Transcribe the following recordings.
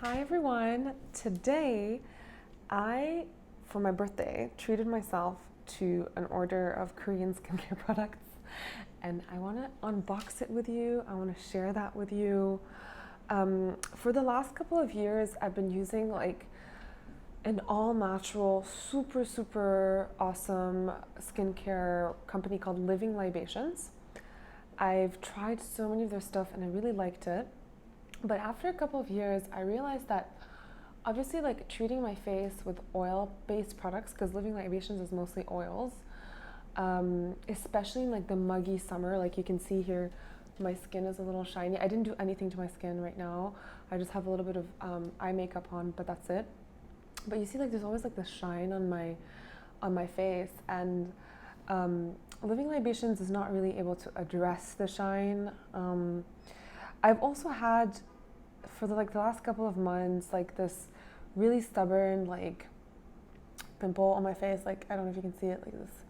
Hi everyone. Today for my birthday, treated myself to an order of Korean skincare products, and I want to unbox it with you. I want to share that with you. For the last couple of years, I've been using like an all-natural, super awesome skincare company called Living Libations. I've tried so many of their stuff and I really liked it. But after a couple of years, I realized that obviously like treating my face with oil-based products, because Living Libations is mostly oils, especially in like the muggy summer, like you can see here, my skin is a little shiny. I didn't do anything to my skin right now. I just have a little bit of eye makeup on, but that's it. But you see like there's always like the shine on my face, and Living Libations is not really able to address the shine. I've also had for the last couple of months like this really stubborn like pimple on my face. Like I don't know if you can see it, like this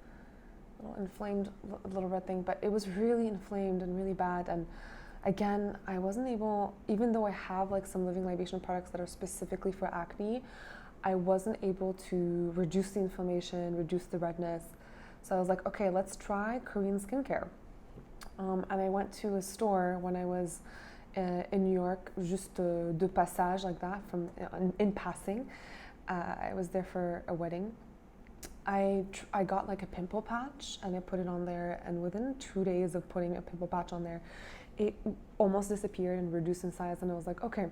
little inflamed little red thing, but it was really inflamed and really bad. And again, I wasn't able, even though I have like some Living Libation products that are specifically for acne, I wasn't able to reduce the inflammation, reduce the redness. So I was like, okay, let's try Korean skincare. And I went to a store when I was in New York, just de passage, like that, in passing. I was there for a wedding. I got like a pimple patch and I put it on there, and within 2 days of putting a pimple patch on there, it almost disappeared and reduced in size. And I was like, okay,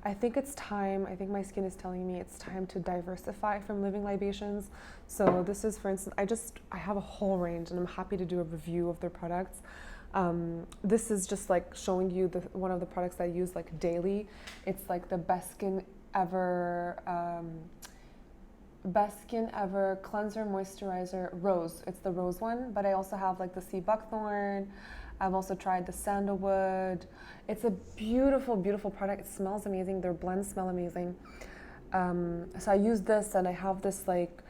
I think it's time. I think my skin is telling me it's time to diversify from Living Libations. So this is, for instance, I have a whole range, and I'm happy to do a review of their products. This is just like showing you one of the products that I use like daily. It's like the Best Skin Ever cleanser moisturizer rose. It's the rose one, but I also have like the sea buckthorn. I've also tried the sandalwood. It's a beautiful product. It smells amazing. Their blends smell amazing. So I use this, and I have this like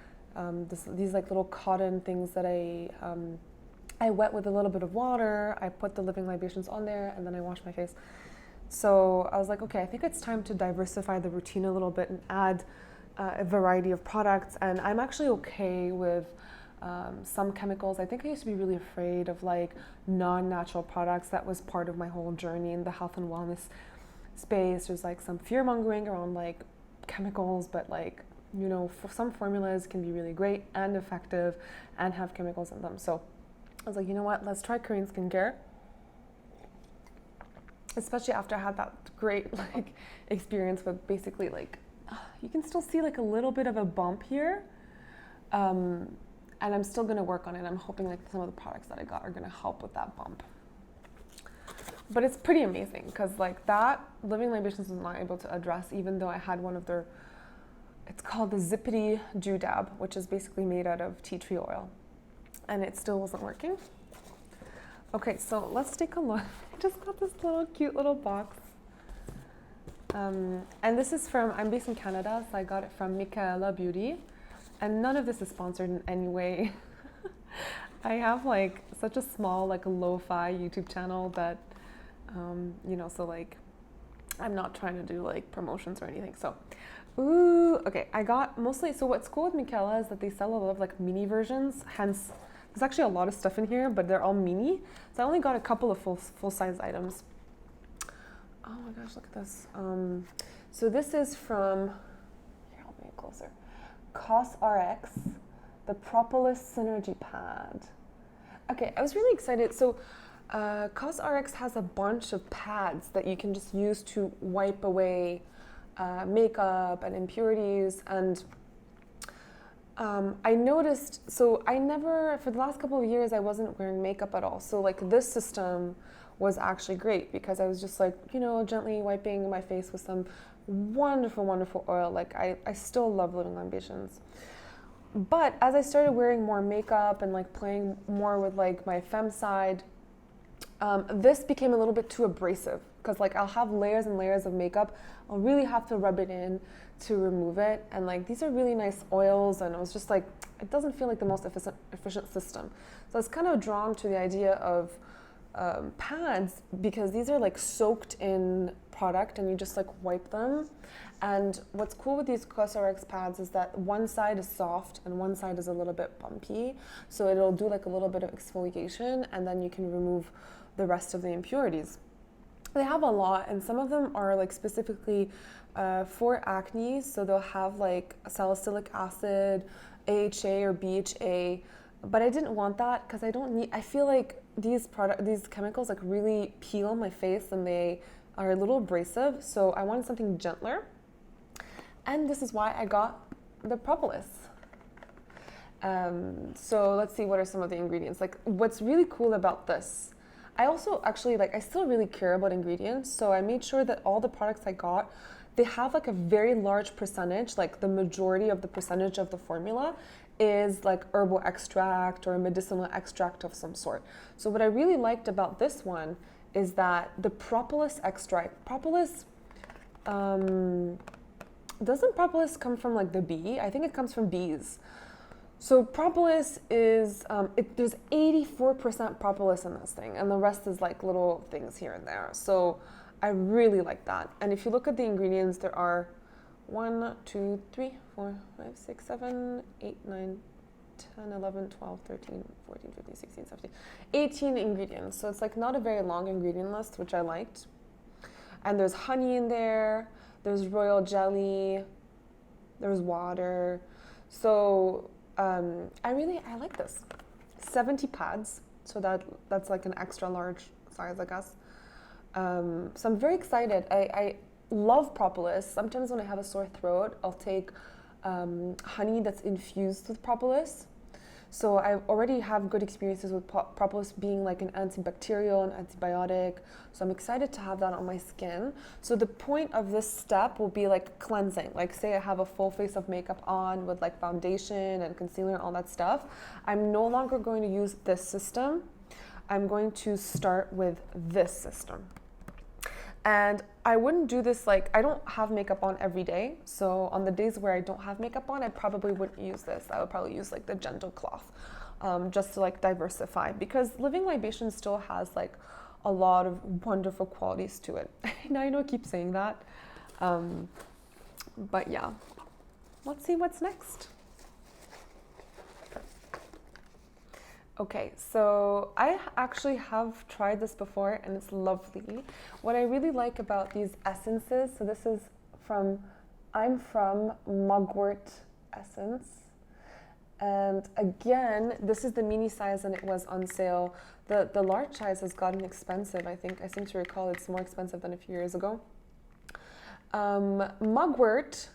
these like little cotton things that I wet with a little bit of water. I put the Living Libations on there, and then I wash my face. So I was like, okay, I think it's time to diversify the routine a little bit and add a variety of products. And I'm actually okay with some chemicals. I think I used to be really afraid of like non-natural products. That was part of my whole journey in the health and wellness space. There's like some fear-mongering around like chemicals, but like, you know, for some formulas can be really great and effective and have chemicals in them. So I was like, you know what, let's try Korean skincare. Especially after I had that great like experience with basically like, you can still see like a little bit of a bump here. And I'm still gonna work on it. I'm hoping like some of the products that I got are gonna help with that bump. But it's pretty amazing, because like that Living Libations was not able to address, even though I had one of their, it's called the Zippity Dab, which is basically made out of tea tree oil. And it still wasn't working. Okay, so let's take a look. I just got this little cute little box. And this is I'm based in Canada, so I got it from Michaela Beauty. And none of this is sponsored in any way. I have like such a small, like lo-fi YouTube channel that, you know, so like, I'm not trying to do like promotions or anything. So, okay, I got mostly, so what's cool with Michaela is that they sell a lot of like mini versions, hence, there's actually a lot of stuff in here, but they're all mini. So I only got a couple of full-size items. Oh my gosh, look at this. So this is from, here, I'll bring it closer. COSRX, the Propolis Synergy Pad. Okay, I was really excited. So COSRX has a bunch of pads that you can just use to wipe away makeup and impurities. And I noticed, so for the last couple of years, I wasn't wearing makeup at all. So like this system was actually great, because I was just like, you know, gently wiping my face with some wonderful oil. Like I still love Living Libations. But as I started wearing more makeup and like playing more with like my femme side, this became a little bit too abrasive, because like I'll have layers and layers of makeup. I'll really have to rub it in to remove it. And like these are really nice oils, and it was just like, it doesn't feel like the most efficient system. So I was kind of drawn to the idea of pads, because these are like soaked in product and you just like wipe them. And what's cool with these COSRX pads is that one side is soft and one side is a little bit bumpy. So it'll do like a little bit of exfoliation and then you can remove the rest of the impurities. They have a lot, and some of them are like specifically for acne. So they'll have like salicylic acid, AHA or BHA, but I didn't want that because I feel like these chemicals like really peel my face and they are a little abrasive. So I wanted something gentler. And this is why I got the Propolis. So let's see, what are some of the ingredients? Like, what's really cool about this, I also actually, like, I still really care about ingredients. So I made sure that all the products I got, they have like a very large percentage, like the majority of the percentage of the formula is like herbal extract or medicinal extract of some sort. So what I really liked about this one is that the Propolis extract, doesn't propolis come from like the bee? I think it comes from bees. So propolis is, there's 84% propolis in this thing, and the rest is like little things here and there. So I really like that. And if you look at the ingredients, there are 1, 2, 3, 4, 5, 6, 7, 8, 9, 10, 11, 12, 13, 14, 15, 16, 17, 18 ingredients. So it's like not a very long ingredient list, which I liked. And there's honey in there. There's royal jelly, there's water. So I like this. 70 pads, so that's like an extra large size, I guess. So I'm very excited. I love propolis. Sometimes when I have a sore throat, I'll take honey that's infused with propolis. So I already have good experiences with propolis being like an antibacterial and antibiotic. So I'm excited to have that on my skin. So the point of this step will be like cleansing. Like say I have a full face of makeup on with like foundation and concealer and all that stuff. I'm no longer going to use this system. I'm going to start with this system. And I wouldn't do this, like, I don't have makeup on every day. So on the days where I don't have makeup on, I probably wouldn't use this. I would probably use like the gentle cloth, just to like diversify, because Living Libation still has like a lot of wonderful qualities to it. Now I know I keep saying that. But yeah, let's see what's next. Okay, so I actually have tried this before and it's lovely. What I really like about these essences, so this is I'm from Mugwort Essence. And again, this is the mini size and it was on sale. The large size has gotten expensive, I think. I seem to recall it's more expensive than a few years ago. Mugwort,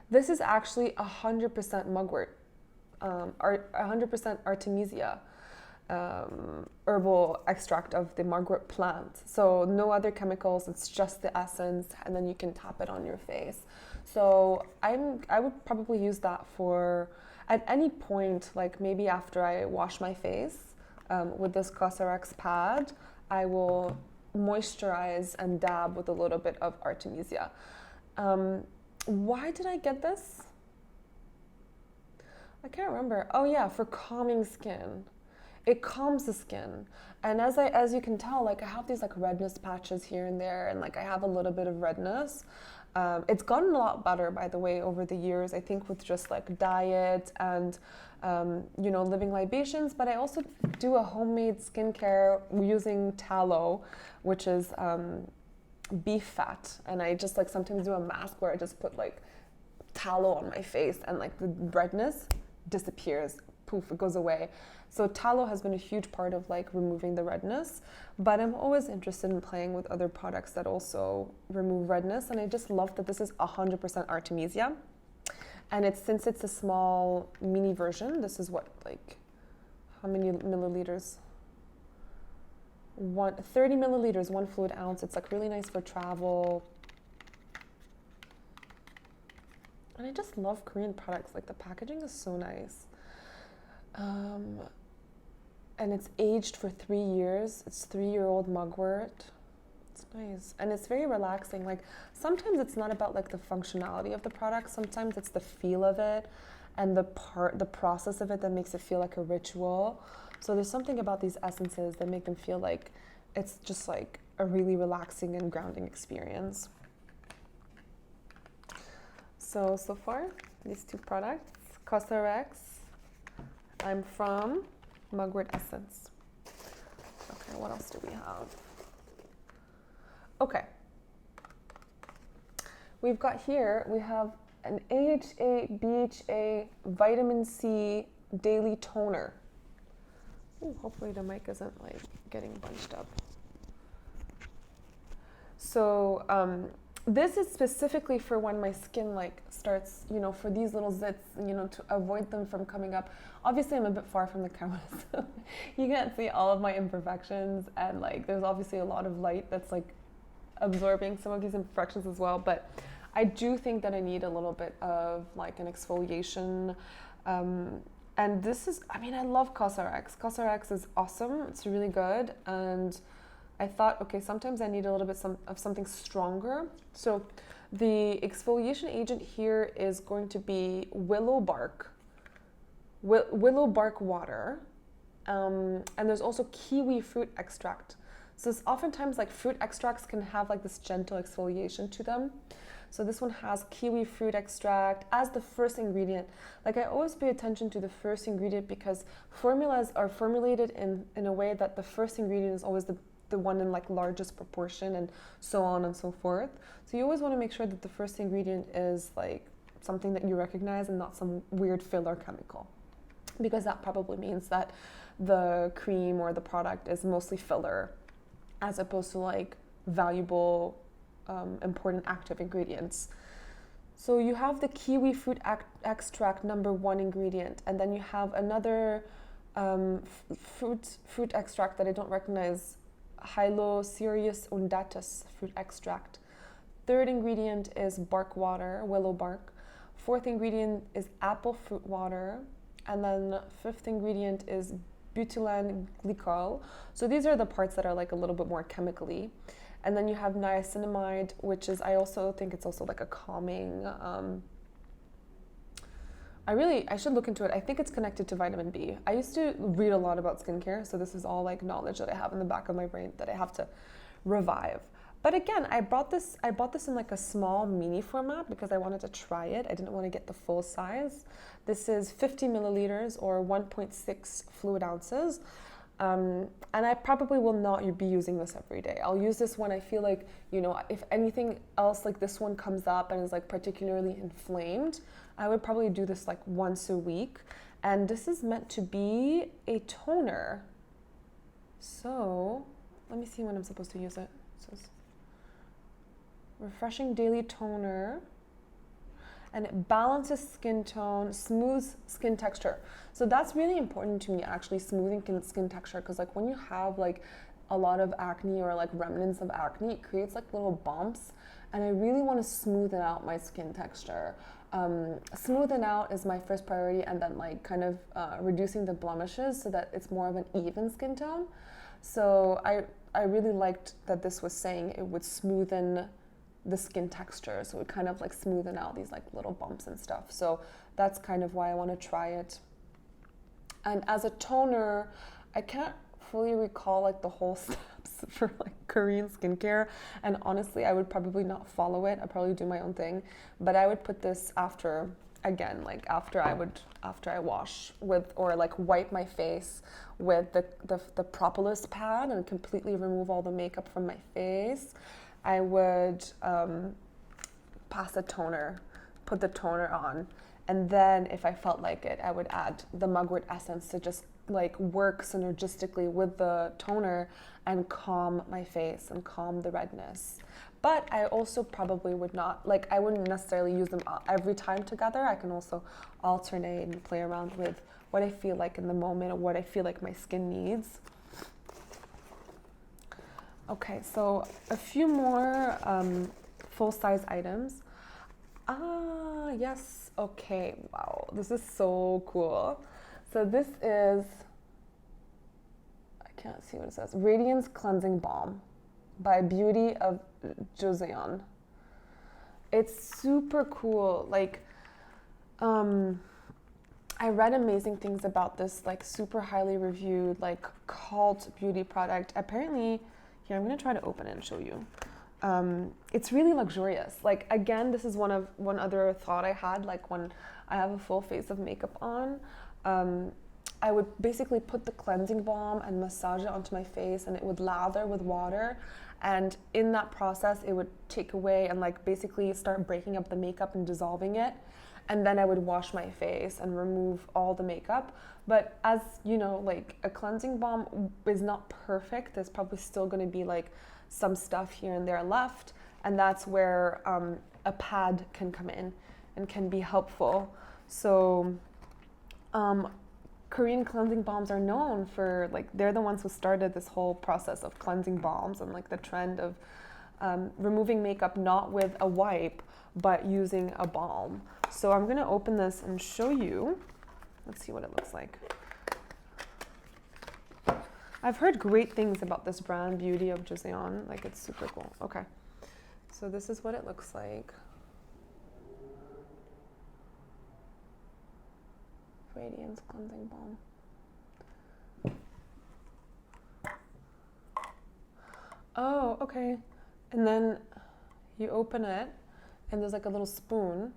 this is actually 100% Mugwort. 100% Artemisia herbal extract of the Mugwort plant. So no other chemicals, it's just the essence, and then you can tap it on your face. So I would probably use that for at any point, like maybe after I wash my face with this COSRX pad, I will moisturize and dab with a little bit of Artemisia. Why did I get this? I can't remember. Oh yeah, for calming skin. It calms the skin. And as you can tell, like I have these like redness patches here and there, and like I have a little bit of redness. It's gotten a lot better, by the way, over the years, I think, with just like diet and Living Libations. But I also do a homemade skincare using tallow, which is beef fat. And I just like sometimes do a mask where I just put like tallow on my face, and like the redness disappears. Poof, it goes away. So tallow has been a huge part of like removing the redness, but I'm always interested in playing with other products that also remove redness. And I just love that this is 100% Artemisia. And since it's a small mini version, this is what, like, how many milliliters? 30 milliliters, 1 fluid ounce. It's like really nice for travel. And I just love Korean products. Like the packaging is so nice. And it's aged for 3 years. It's 3-year-old Mugwort. It's nice. And it's very relaxing. Like sometimes it's not about like the functionality of the product. Sometimes it's the feel of it and the process of it that makes it feel like a ritual. So there's something about these essences that make them feel like it's just like a really relaxing and grounding experience. So far, these two products, COSRX, I'm from Mugwort Essence. Okay, what else do we have? Okay. We've got here, we have an AHA, BHA, vitamin C daily toner. Ooh, hopefully the mic isn't like getting bunched up. So this is specifically for when my skin like starts, you know, for these little zits, you know, to avoid them from coming up. Obviously I'm a bit far from the camera, so you can't see all of my imperfections, and like there's obviously a lot of light that's like absorbing some of these imperfections as well, but I do think that I need a little bit of like an exfoliation. And this is, I mean, I love COSRX. COSRX is awesome. It's really good. And I thought, okay, sometimes I need a little bit of something stronger. So the exfoliation agent here is going to be willow bark water. And there's also kiwi fruit extract. So it's oftentimes like fruit extracts can have like this gentle exfoliation to them. So this one has kiwi fruit extract as the first ingredient. Like I always pay attention to the first ingredient because formulas are formulated in a way that the first ingredient is always the one in like largest proportion and so on and so forth. So you always want to make sure that the first ingredient is like something that you recognize and not some weird filler chemical, because that probably means that the cream or the product is mostly filler as opposed to like valuable important active ingredients. So you have the kiwi fruit extract, number 1 ingredient, and then you have another fruit extract that I don't recognize, Hylocereus undatus fruit extract. 3rd ingredient is bark water, willow bark. 4th ingredient is apple fruit water, and then 5th ingredient is butylene glycol. So these are the parts that are like a little bit more chemically. And then you have niacinamide, which is, I also think it's also like a calming, I should look into it. I think it's connected to vitamin B. I used to read a lot about skincare, so this is all like knowledge that I have in the back of my brain that I have to revive. But again, I bought this in like a small mini format because I wanted to try it. I didn't want to get the full size. This is 50 milliliters or 1.6 fluid ounces. And I probably will not be using this every day. I'll use this when I feel like, you know, if anything else like this one comes up and is like particularly inflamed, I would probably do this like once a week. And this is meant to be a toner. So let me see when I'm supposed to use it. It says refreshing daily toner. And it balances skin tone, smooths skin texture. So that's really important to me, actually, smoothing skin texture, because like when you have like a lot of acne or like remnants of acne, it creates like little bumps, and I really want to smoothen out my skin texture. Smoothing out is my first priority, and then like kind of reducing the blemishes so that it's more of an even skin tone. So I really liked that this was saying it would smoothen the skin texture, so it kind of like smoothen out these like little bumps and stuff. So that's kind of why I want to try it. And as a toner, I can't fully recall like the whole steps for like Korean skincare, and honestly I would probably not follow it. I'd probably do my own thing, but I would put this after I wash with, or like wipe my face with the Propolis pad and completely remove all the makeup from my face. I would pass a toner, put the toner on, and then if I felt like it, I would add the Mugwort essence to just like work synergistically with the toner and calm my face and calm the redness. But I also probably would not, like I wouldn't necessarily use them every time together. I can also alternate and play around with what I feel like in the moment or what I feel like my skin needs. Okay, so a few more full-size items. Yes, okay, wow, this is so cool. So this is, I can't see what it says, Radiance Cleansing Balm by Beauty of JOSEON. It's super cool. Like, I I read amazing things about this like super highly reviewed like cult beauty product. Apparently, here I'm gonna try to open it and show you. It's really luxurious. Like again, this is one other thought I had. Like when I have a full face of makeup on, I would basically put the cleansing balm and massage it onto my face, and it would lather with water. And in that process, it would take away and like basically start breaking up the makeup and dissolving it. And then I would wash my face and remove all the makeup. But as you know, like a cleansing balm is not perfect. There's probably still going to be like some stuff here and there left. And that's where a pad can come in and can be helpful. So Korean cleansing balms are known for like, they're the ones who started this whole process of cleansing balms and like the trend of removing makeup not with a wipe, but using a balm. So I'm gonna open this and show you. Let's see what it looks like. I've heard great things about this brand, Beauty of JOSEON. Like it's super cool. Okay, so this is what it looks like. Radiance cleansing balm. Oh, okay. And then you open it, and there's like a little spoon,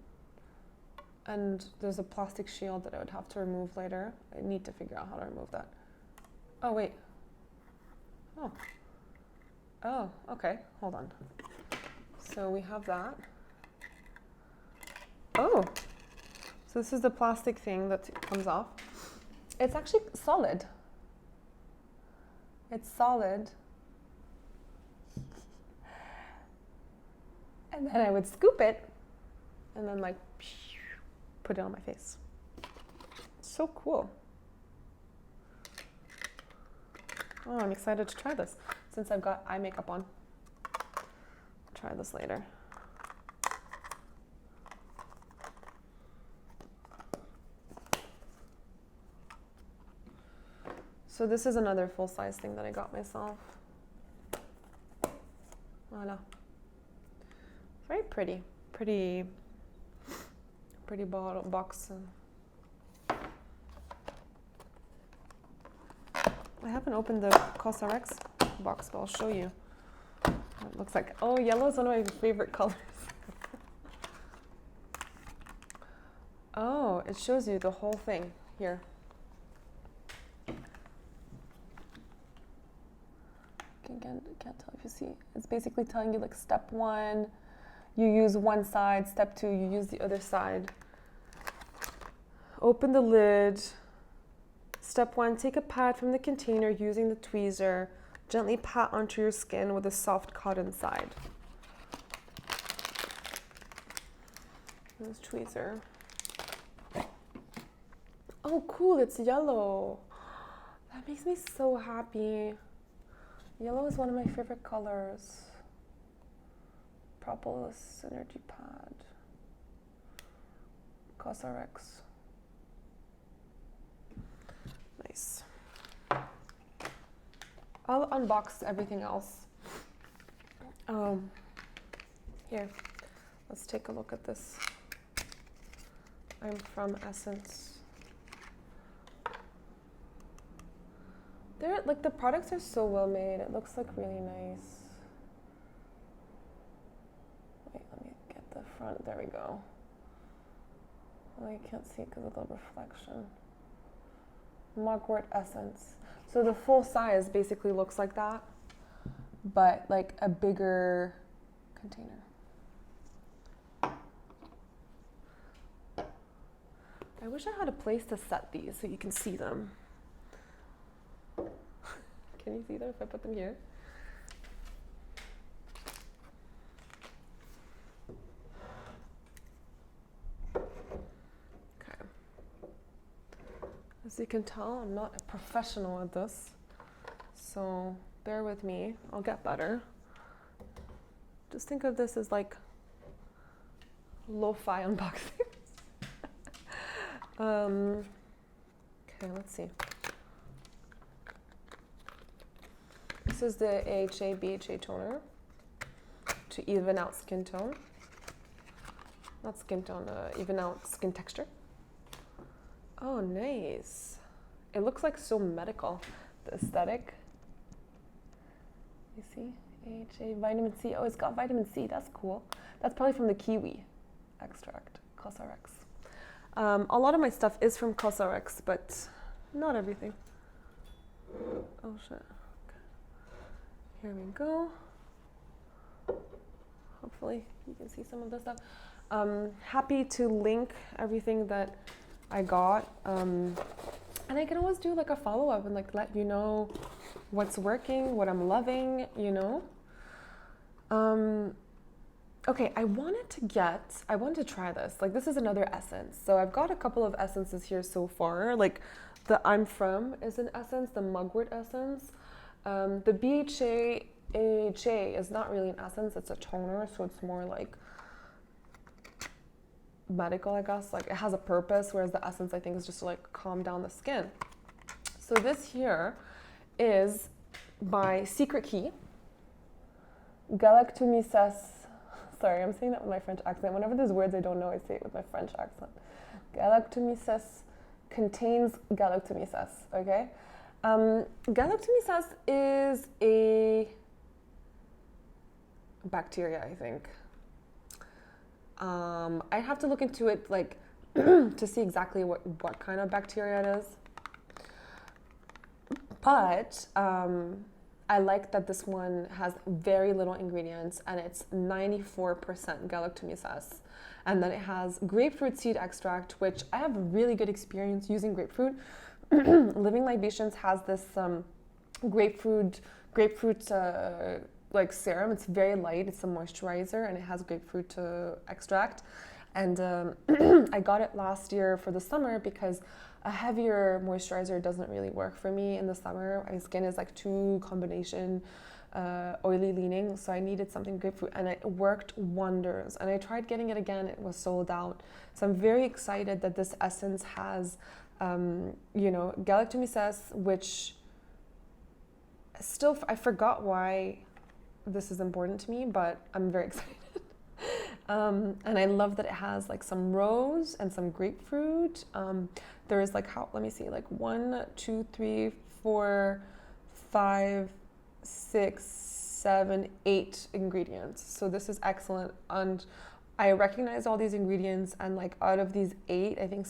and there's a plastic shield that I would have to remove later. I need to figure out how to remove that. Oh, wait. Oh. Oh, okay. Hold on. So we have that. Oh. So this is the plastic thing that comes off. It's actually solid. It's solid. And then I would scoop it and then like put it on my face. So cool. Oh, I'm excited to try this since I've got eye makeup on. I'll try this later. So this is another full-size thing that I got myself. Voila. Very pretty. Pretty bottle box. I haven't opened the COSRX box, but I'll show you what it looks like. Oh, yellow is one of my favorite colors. Oh, it shows you the whole thing here. Again, I can't tell if you see. It's basically telling you like step 1, you use one side, step 2, you use the other side. Open the lid. Step 1, take a pad from the container using the tweezer. Gently pat onto your skin with a soft cotton side. This tweezer. Oh, cool, it's yellow. That makes me so happy. Yellow is one of my favorite colors. Propolis Energy Pad. COSRX. Nice. I'll unbox everything else. Here, let's take a look at this. I'm from Essence. They're like, the products are so well made. It looks like really nice. Wait, let me get the front. There we go. Oh, you can't see because of the reflection. Mugwort Essence. So the full size basically looks like that, but like a bigger container. I wish I had a place to set these so you can see them. Can you see them if I put them here? Okay. As you can tell, I'm not a professional at this, so bear with me. I'll get better. Just think of this as like lo-fi unboxing. Okay, let's see. This is the AHA BHA toner to even out skin tone. Not skin tone, even out skin texture. Oh, nice. It looks like so medical, the aesthetic. You see? AHA, vitamin C. Oh, it's got vitamin C. That's cool. That's probably from the kiwi extract, COSRX. A lot of my stuff is from COSRX, but not everything. Oh, shit. Okay. Here we go. Hopefully you can see some of this stuff. Happy to link everything that I got. And I can always do like a follow-up and like let you know what's working, what I'm loving, you know. Okay, I wanted to try this. Like, this is another essence. So I've got a couple of essences here so far. Like, the I'm From is an essence, the Mugwort essence. The BHA AHA is not really an essence, it's a toner, so it's more like medical, I guess. Like, it has a purpose, whereas the essence, I think, is just to like calm down the skin. So this here is by Secret Key. Galactomises. Sorry, I'm saying that with my French accent. Whenever there's words I don't know, I say it with my French accent. Galactomises contains galactomises, okay? Galactomises is a bacteria, I think. I have to look into it, like, to see exactly what kind of bacteria it is. But I like that this one has very little ingredients and it's 94% galactomises. And then it has grapefruit seed extract, which I have a really good experience using grapefruit. Living Libations has this grapefruit like serum. It's very light. It's a moisturizer and it has grapefruit extract. And I got it last year for the summer because a heavier moisturizer doesn't really work for me in the summer. My skin is like too combination oily leaning, so I needed something grapefruit and it worked wonders. And I tried getting it again, it was sold out. So I'm very excited that this essence has, you know, galactomises, which still, I forgot why this is important to me, but I'm very excited. And I love that it has like some rose and some grapefruit. There is like, let me see, like 1, 2, 3, 4, 5, 6, 7, 8 ingredients. So this is excellent. And I recognize all these ingredients, and like out of these 8, I think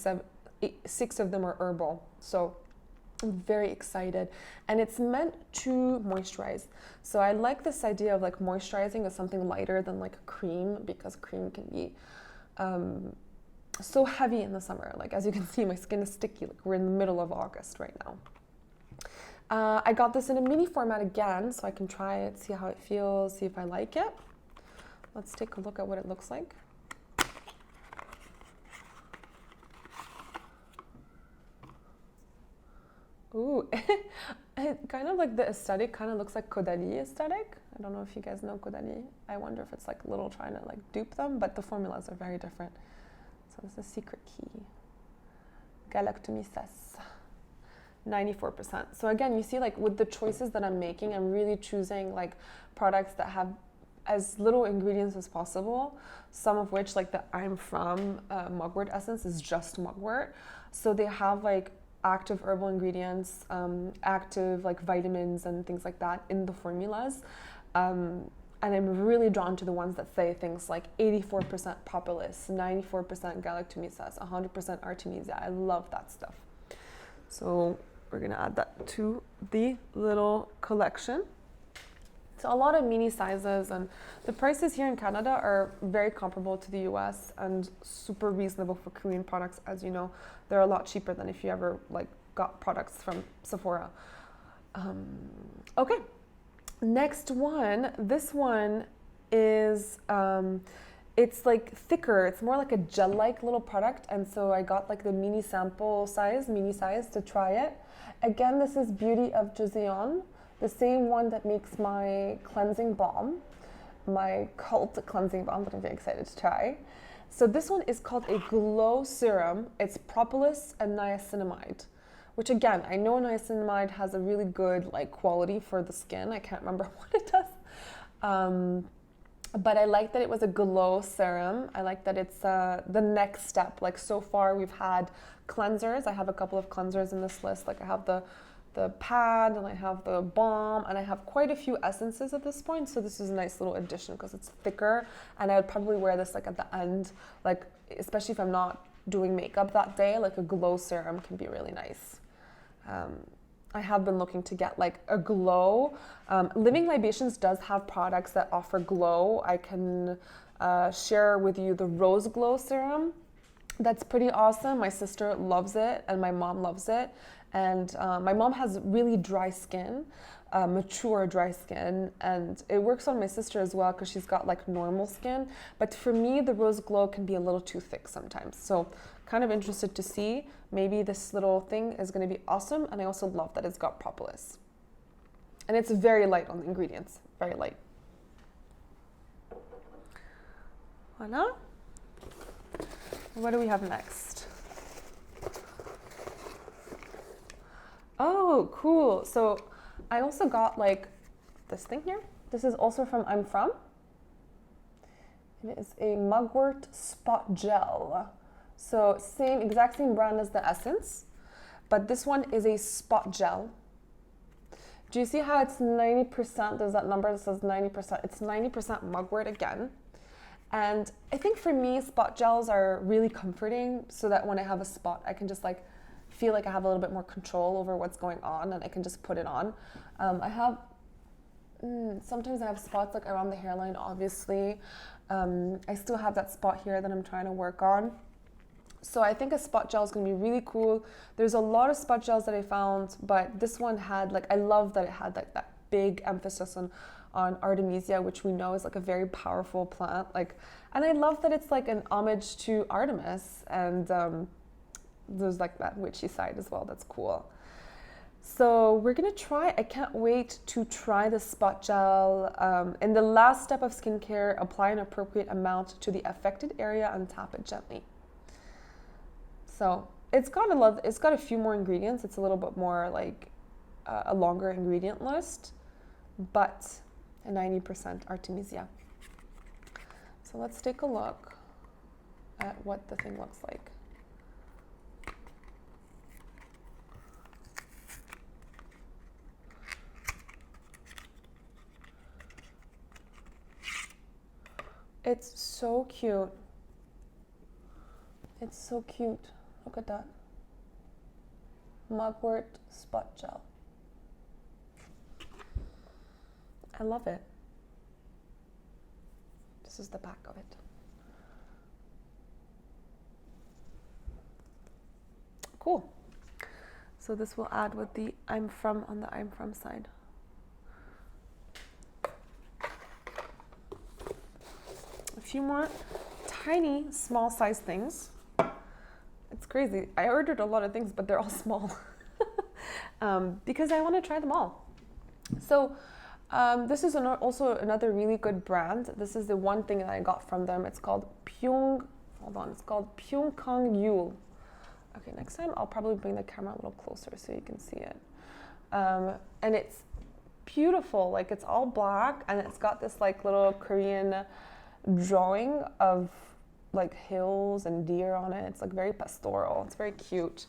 6 of them are herbal. So I'm very excited, and it's meant to moisturize. So I like this idea of like moisturizing with something lighter than like cream, because cream can be so heavy in the summer. Like, as you can see, my skin is sticky. Like, we're in the middle of August right now. I got this in a mini format again, so I can try it, see how it feels, see if I like it. Let's take a look at what it looks like. Ooh, it kind of like the aesthetic kind of looks like Caudalie aesthetic. I don't know if you guys know Caudalie. I wonder if it's like little trying to like dupe them, but the formulas are very different. So this is Secret Key. Galactomises, 94%. So again, you see, like, with the choices that I'm making, I'm really choosing like products that have as little ingredients as possible, some of which, like the I'm From Mugwort essence, is just mugwort. So they have like active herbal ingredients, active like vitamins and things like that in the formulas. And I'm really drawn to the ones that say things like 84% Propolis, 94% galactomises, 100% Artemisia. I love that stuff. So we're gonna add that to the little collection. So a lot of mini sizes, and the prices here in Canada are very comparable to the US and super reasonable for Korean products. As you know, they're a lot cheaper than if you ever like got products from Sephora. Okay, next one. This one is it's like thicker. It's more like a gel-like little product, and so I got like the mini size to try it. Again, this is Beauty of JOSEON, the same one that makes my cleansing balm, my cult cleansing balm that I'm very excited to try. So this one is called a glow serum. It's propolis and niacinamide, which again, I know niacinamide has a really good like quality for the skin. I can't remember what it does. But I like that it was a glow serum. I like that it's the next step. Like so far we've had cleansers. I have a couple of cleansers in this list. Like I have the pad and I have the balm and I have quite a few essences at this point. So this is a nice little addition because it's thicker, and I would probably wear this like at the end, like especially if I'm not doing makeup that day, like a glow serum can be really nice. I have been looking to get like a glow. Living Libations does have products that offer glow. I can share with you the Rose Glow Serum. That's pretty awesome. My sister loves it and my mom loves it. And my mom has really dry skin, mature dry skin, and it works on my sister as well because she's got like normal skin. But for me, the Rose Glow can be a little too thick sometimes. So kind of interested to see. Maybe this little thing is going to be awesome. And I also love that it's got propolis. And it's very light on the ingredients, very light. Voila. What do we have next? Oh, cool. So I also got like this thing here. This is also from I'm From. It is a Mugwort Spot Gel. So exact same brand as the Essence, but this one is a spot gel. Do you see how it's 90%? There's that number that says 90%. It's 90% mugwort again. And I think for me, spot gels are really comforting so that when I have a spot, I can just like feel like I have a little bit more control over what's going on and I can just put it on. Sometimes I have spots like around the hairline, obviously. I still have that spot here that I'm trying to work on. So I think a spot gel is going to be really cool. There's a lot of spot gels that I found, but this one had like, I love that it had like that big emphasis on Artemisia, which we know is like a very powerful plant. Like, and I love that it's like an homage to Artemis, and there's like that witchy side as well. That's cool. So we're gonna try, I can't wait to try the spot gel. In the last step of skincare, apply an appropriate amount to the affected area and tap it gently. So it's got a few more ingredients. It's a little bit more like a longer ingredient list, but a 90% Artemisia. So let's take a look at what the thing looks like. It's so cute. It's so cute. Look at that. Mugwort Spot Gel. I love it. This is the back of it. Cool. So this will add with the I'm From on the I'm From side. A few more tiny, small size things. It's crazy. I ordered a lot of things, but they're all small because I want to try them all. So this is also another really good brand. This is the one thing that I got from them. It's called It's called PYUNKANG. Okay, next time I'll probably bring the camera a little closer so you can see it. And it's beautiful. Like it's all black and it's got this like little Korean drawing of like hills and deer on it. It's like very pastoral. It's very cute.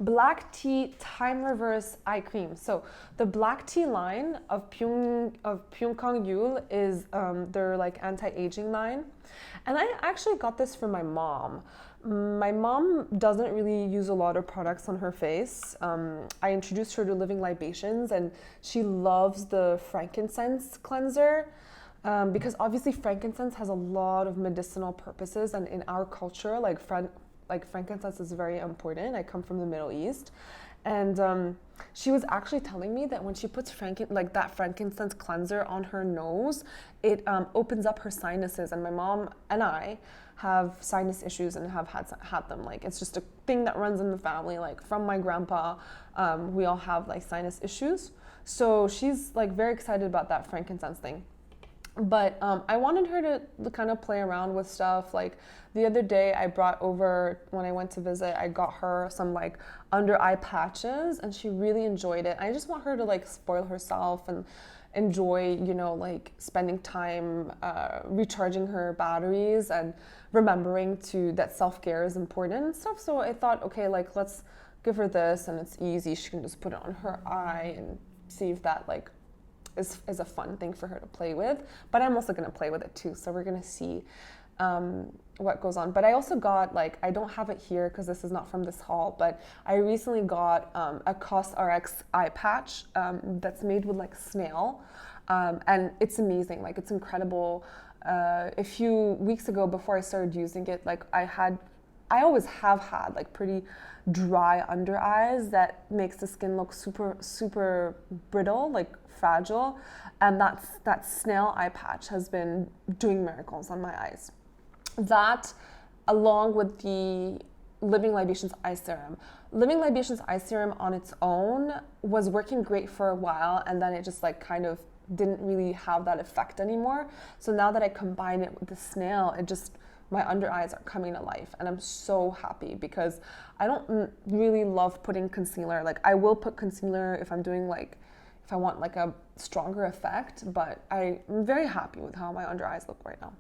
Black Tea Time Reverse Eye Cream. So the black tea line of PYUNKANG is their like anti-aging line. And I actually got this from my mom. My mom doesn't really use a lot of products on her face. I introduced her to Living Libations and she loves the frankincense cleanser. Because obviously frankincense has a lot of medicinal purposes, and in our culture, like frankincense is very important. I come from the Middle East, and she was actually telling me that when she puts that frankincense cleanser on her nose, it opens up her sinuses. And my mom and I have sinus issues and have had them. Like it's just a thing that runs in the family. Like from my grandpa, we all have like sinus issues. So she's like very excited about that frankincense thing. But I wanted her to kind of play around with stuff. Like the other day I brought over, when I went to visit, I got her some like under eye patches and she really enjoyed it. I just want her to like spoil herself and enjoy, you know, like spending time recharging her batteries and remembering that self-care is important and stuff. So I thought, okay, like let's give her this, and it's easy. She can just put it on her eye and see if that like is a fun thing for her to play with. But I'm also going to play with it too, so we're going to see what goes on. But I also got, like, I don't have it here because this is not from this haul, but I recently got a COSRX eye patch that's made with like snail, and it's amazing. Like, it's incredible. A few weeks ago, before I started using it, like I always have had like pretty dry under eyes that makes the skin look super brittle, like fragile, and that snail eye patch has been doing miracles on my eyes. That, along with the Living Libations Eye Serum. Living Libations Eye Serum on its own was working great for a while, and then it just like kind of didn't really have that effect anymore. So now that I combine it with the snail, my under eyes are coming to life, and I'm so happy because I don't really love putting concealer. Like, I will put concealer if I'm doing like, if I want like a stronger effect, but I'm very happy with how my under eyes look right now.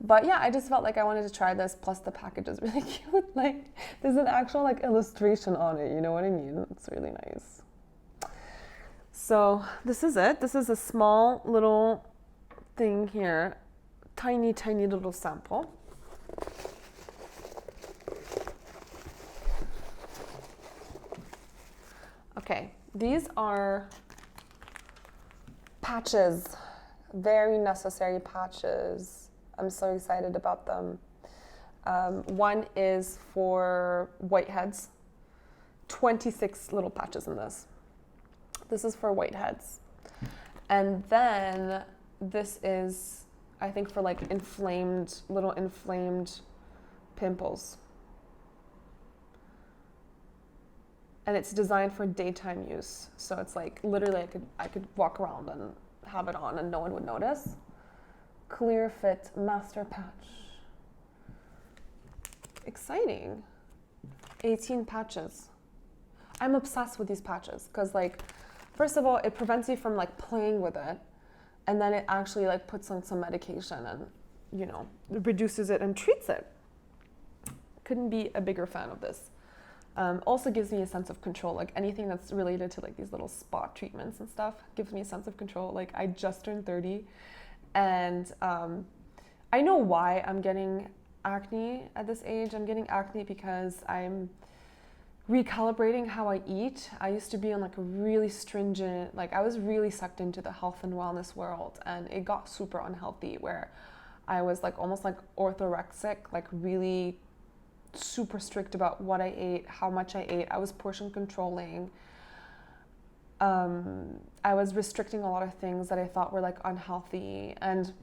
But yeah, I just felt like I wanted to try this, plus the package is really cute. Like, there's an actual like illustration on it, you know what I mean? It's really nice. So this is it. This is a small little thing here. Tiny little sample. Okay, these are patches, very necessary patches. I'm so excited about them. One is for whiteheads, 26 little patches in this. This is for whiteheads. And then this is, I think, for like little inflamed pimples. And it's designed for daytime use. So it's like, literally I could walk around and have it on and no one would notice. Clear Fit Master Patch. Exciting. 18 patches. I'm obsessed with these patches because, like, first of all, it prevents you from like playing with it, and then it actually like puts on some medication and, you know, reduces it and treats it. Couldn't be a bigger fan of this. Also gives me a sense of control. Like, anything that's related to like these little spot treatments and stuff gives me a sense of control. Like, I just turned 30, and I know why I'm getting acne at this age. I'm getting acne because I'm recalibrating how I eat. I used to be on like a really stringent, like, I was really sucked into the health and wellness world, and it got super unhealthy where I was like almost like orthorexic, like really super strict about what I ate, how much I ate. I was portion controlling. I was restricting a lot of things that I thought were like unhealthy, and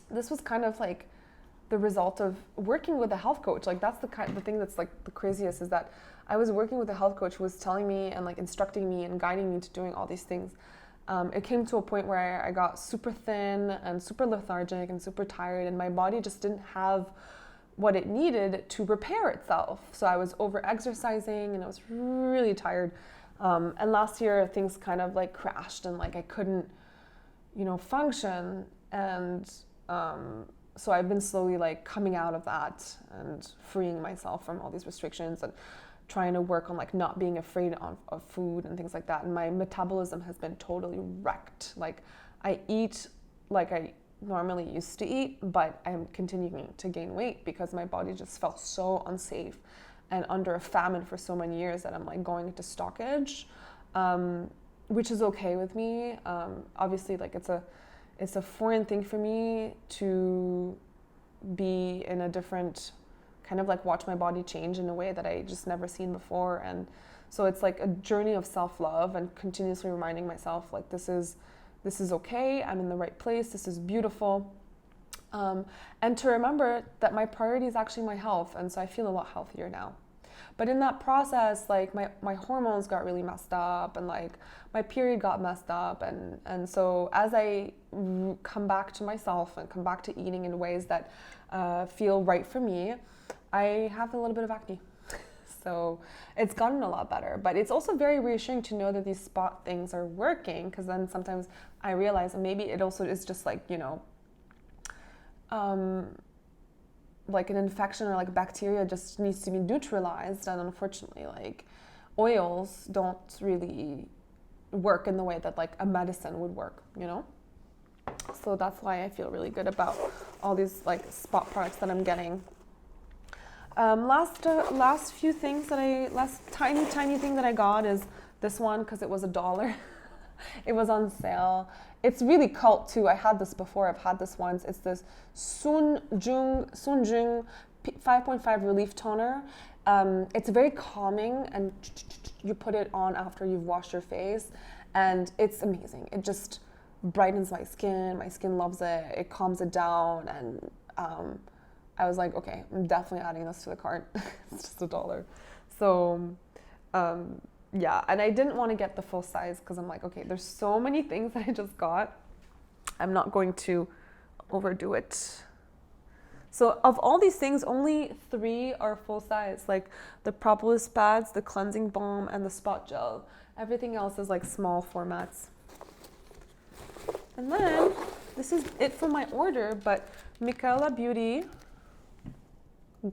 this was kind of like the result of working with a health coach. Like, that's the thing that's like the craziest, is that I was working with a health coach who was telling me and like instructing me and guiding me to doing all these things. It came to a point where I got super thin and super lethargic and super tired, and my body just didn't have what it needed to repair itself. So I was over exercising and I was really tired. And last year things kind of like crashed, and like I couldn't, you know, function. And so I've been slowly like coming out of that and freeing myself from all these restrictions and trying to work on like not being afraid of food and things like that. And my metabolism has been totally wrecked. Like, I eat like I normally used to eat, but I'm continuing to gain weight because my body just felt so unsafe and under a famine for so many years that I'm like going into stockage, which is okay with me. Obviously, like, it's a foreign thing for me to be in a different kind of like watch my body change in a way that I just never seen before. And so it's like a journey of self-love and continuously reminding myself, like, this is okay, I'm in the right place, this is beautiful. And to remember that my priority is actually my health, and so I feel a lot healthier now. But in that process, like, my hormones got really messed up, and like my period got messed up, and so as I come back to myself and come back to eating in ways that feel right for me, I have a little bit of acne. So it's gotten a lot better, but it's also very reassuring to know that these spot things are working, because then sometimes I realize maybe it also is just like, you know, like an infection or like bacteria just needs to be neutralized, and unfortunately like oils don't really work in the way that like a medicine would work, you know? So that's why I feel really good about all these like spot products that I'm getting. Last tiny thing that I got is this one, because it was $1. It was on sale. It's really cult too. I had this before. I've had this once. It's this Soonjung 5.5 relief toner. It's very calming, and you put it on after you've washed your face, and it's amazing. It just brightens my skin. My skin loves it. It calms it down, and I was like, okay, I'm definitely adding this to the cart. It's just $1. So yeah, and I didn't want to get the full size because I'm like, okay, there's so many things that I just got. I'm not going to overdo it. So of all these things, only 3 are full size, like the Propolis pads, the cleansing balm, and the spot gel. Everything else is like small formats. And then this is it for my order, but Michaela Beauty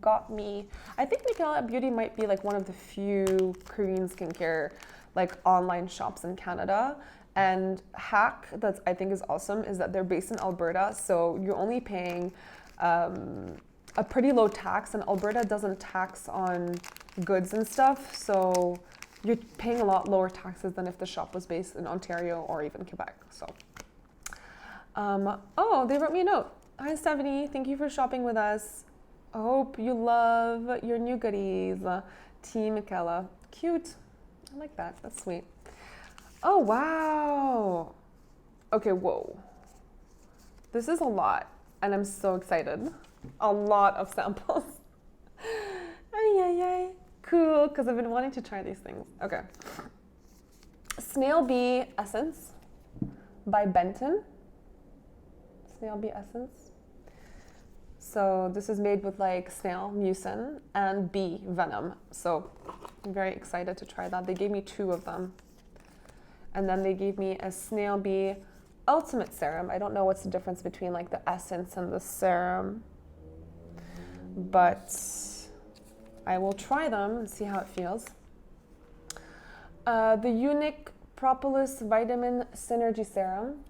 got me, I think Michaela Beauty might be like one of the few Korean skincare like online shops in Canada. And hack that I think is awesome is that they're based in Alberta, so you're only paying a pretty low tax, and Alberta doesn't tax on goods and stuff, so you're paying a lot lower taxes than if the shop was based in Ontario or even Quebec. So oh, they wrote me a note. Hi Stephanie, thank you for shopping with us. I hope you love your new goodies. Team Michaela. Cute. I like that. That's sweet. Oh, wow. Okay, whoa. This is a lot, and I'm so excited. A lot of samples. Ay, ay, ay. Cool, because I've been wanting to try these things. Okay. Snail Bee Essence by Benton. Snail Bee Essence. So this is made with like snail mucin and bee venom. So I'm very excited to try that. They gave me 2 of them. And then they gave me a snail bee ultimate serum. I don't know what's the difference between like the essence and the serum, but I will try them and see how it feels. The Unique Propolis Vitamin Synergy Serum.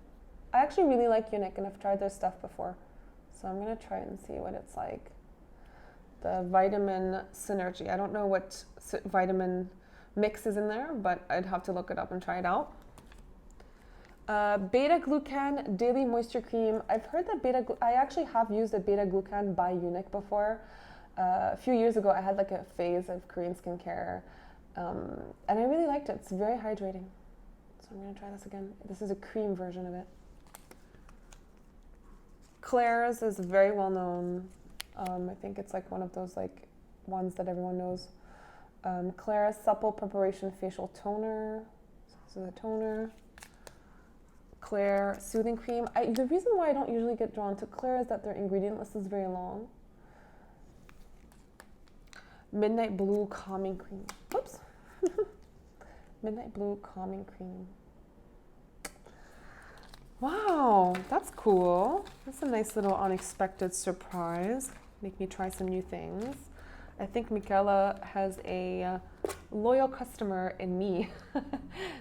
I actually really like Unique, and I've tried their stuff before. So I'm gonna try it and see what it's like. The Vitamin Synergy. I don't know what vitamin mix is in there, but I'd have to look it up and try it out. Beta Glucan Daily Moisture Cream. I've heard that I actually have used the Beta Glucan by Unique before. A few years ago, I had like a phase of Korean skincare, and I really liked it. It's very hydrating. So I'm gonna try this again. This is a cream version of it. Claire's is very well known. I think it's like one of those like ones that everyone knows. Claire's Supple Preparation Facial Toner. So this is a toner. Claire Soothing Cream. The reason why I don't usually get drawn to Claire is that their ingredient list is very long. Midnight Blue Calming Cream. Oops. Midnight Blue Calming Cream. Wow, that's cool. That's a nice little unexpected surprise. Make me try some new things. I think Michaela has a loyal customer in me.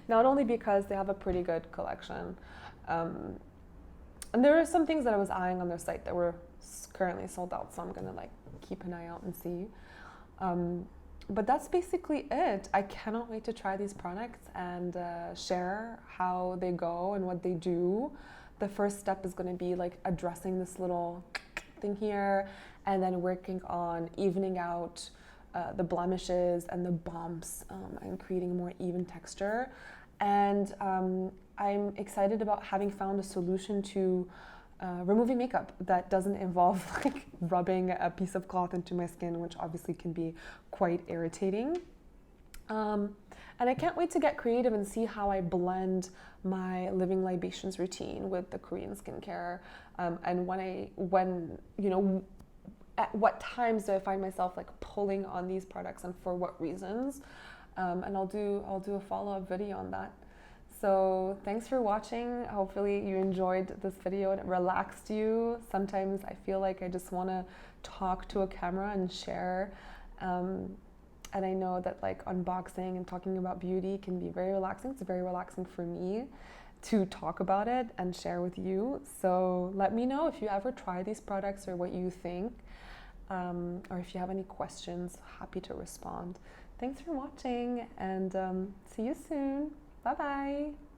Not only because they have a pretty good collection. And there are some things that I was eyeing on their site that were currently sold out, so I'm gonna like keep an eye out and see. But that's basically it. I cannot wait to try these products and share how they go and what they do. The first step is going to be like addressing this little thing here, and then working on evening out the blemishes and the bumps and creating a more even texture. And I'm excited about having found a solution to removing makeup that doesn't involve like rubbing a piece of cloth into my skin, which obviously can be quite irritating. And I can't wait to get creative and see how I blend my Living Libations routine with the Korean skincare. And when you know, at what times do I find myself like pulling on these products and for what reasons. And I'll do a follow-up video on that. So thanks for watching. Hopefully you enjoyed this video and it relaxed you. Sometimes I feel like I just want to talk to a camera and share. And I know that like unboxing and talking about beauty can be very relaxing. It's very relaxing for me to talk about it and share with you. So let me know if you ever try these products or what you think. Or if you have any questions, happy to respond. Thanks for watching and see you soon. Bye bye.